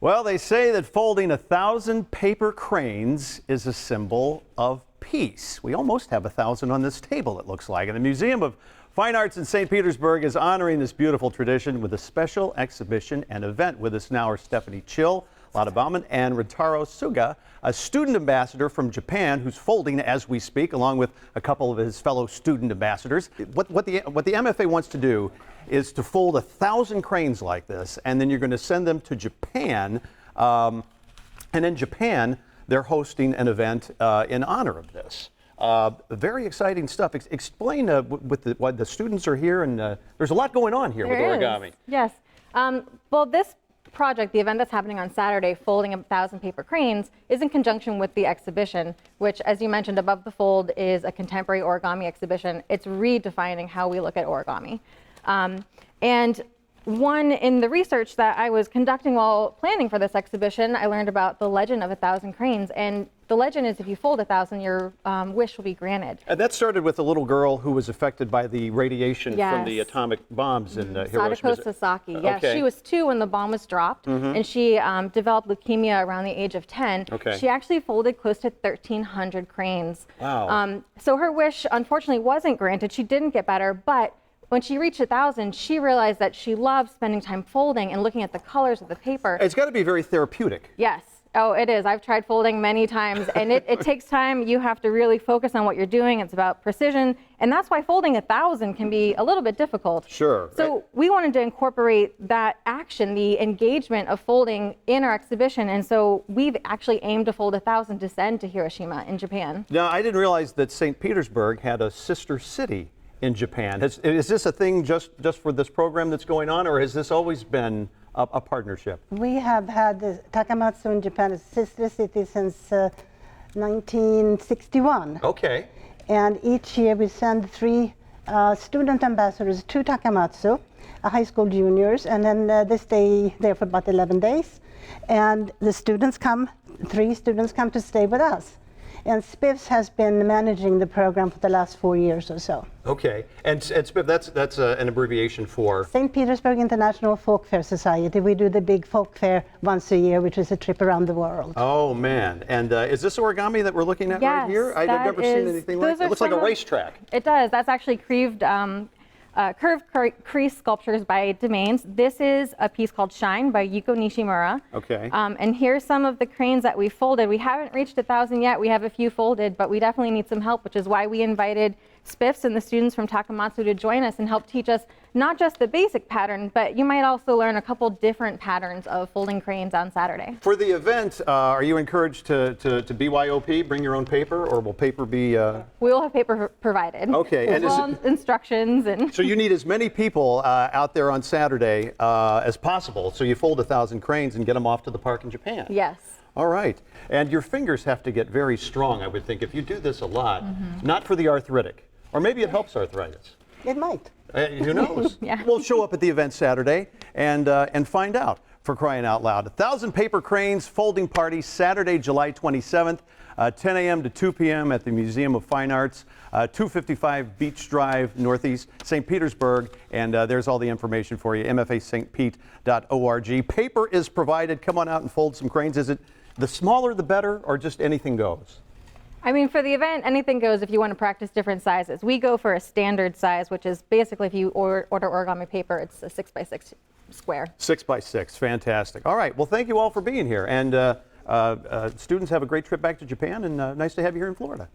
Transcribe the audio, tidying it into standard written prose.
Well, they say that folding 1,000 paper cranes is a symbol of peace. We almost have 1,000 on this table, it looks like. And the Museum of Fine Arts in St. Petersburg is honoring this beautiful tradition with a special exhibition and event. With us now are Stephanie Chill, Lada Bauman, and Rintaro Suga, a student ambassador from Japan who's folding as we speak, along with a couple of his fellow student ambassadors. What the MFA wants to do is to fold 1,000 cranes like this, and then you're going to send them to Japan. And in Japan, they're hosting an event in honor of this. Very exciting stuff. Explain why the students are here, and there's a lot going on here with origami. Yes. Well, this project, the event that's happening on Saturday, Folding 1,000 Paper Cranes, is in conjunction with the exhibition, which, as you mentioned, Above the Fold is a contemporary origami exhibition. It's redefining how we look at origami. And in the research that I was conducting while planning for this exhibition, I learned about the legend of 1,000 cranes. And the legend is if you fold 1,000, your wish will be granted. And that started with a little girl who was affected by the radiation from the atomic bombs in Hiroshima. Sadako Sasaki. Yes, she was 2 when the bomb was dropped, and she developed leukemia around the age of 10. She actually folded close to 1,300 cranes. Wow. So her wish, unfortunately, wasn't granted. She didn't get better, but when she reached 1,000, she realized that she loved spending time folding and looking at the colors of the paper. It's got to be very therapeutic. Yes. Oh, it is. I've tried folding many times, and it takes time. You have to really focus on what you're doing. It's about precision, and that's why folding 1,000 can be a little bit difficult. Sure. So we wanted to incorporate that action, the engagement of folding in our exhibition, and so we've actually aimed to fold 1,000 to send to Hiroshima in Japan. Now, I didn't realize that St. Petersburg had a sister city in Japan. Is this a thing just for this program that's going on, or has this always been a partnership? We have had Takamatsu in Japan as a sister city since 1961. Okay. And each year we send 3 student ambassadors to Takamatsu, high school juniors, and then they stay there for about 11 days. And the students come, 3 students come to stay with us. And SPIFS has been managing the program for the last 4 years or so. Okay, and SPIFS, that's an abbreviation for? St. Petersburg International Folk Fair Society. We do the big folk fair once a year, which is a trip around the world. Oh man, and is this origami that we're looking at right here? I've never seen anything like it. It looks like a racetrack. It does. That's actually curved crease sculptures by Domains. This is a piece called Shine by Yuko Nishimura. Okay. And here's some of the cranes that we folded. We haven't reached 1,000 yet. We have a few folded, but we definitely need some help, which is why we invited SPIFS and the students from Takamatsu to join us and help teach us not just the basic pattern, but you might also learn a couple different patterns of folding cranes on Saturday. For the event, are you encouraged to BYOP, bring your own paper, or will paper be? We will have paper provided. Okay. As well as instructions. So you need as many people out there on Saturday as possible, so you fold 1,000 cranes and get them off to the park in Japan. Yes. All right. And your fingers have to get very strong, I would think, if you do this a lot. Not for the arthritic. Or maybe it helps arthritis. It might. Who knows? Yeah. We'll show up at the event Saturday and find out, for crying out loud. 1,000 paper cranes folding party Saturday, July 27th, 10 a.m. to 2 p.m. at the Museum of Fine Arts, 255 Beach Drive, Northeast, St. Petersburg. And there's all the information for you, mfastpete.org. Paper is provided. Come on out and fold some cranes. Is it the smaller the better, or just anything goes? I mean, for the event, anything goes if you want to practice different sizes. We go for a standard size, which is basically if you order origami paper, it's a 6x6 square. 6x6, fantastic. All right, well, thank you all for being here. And students, have a great trip back to Japan, and nice to have you here in Florida.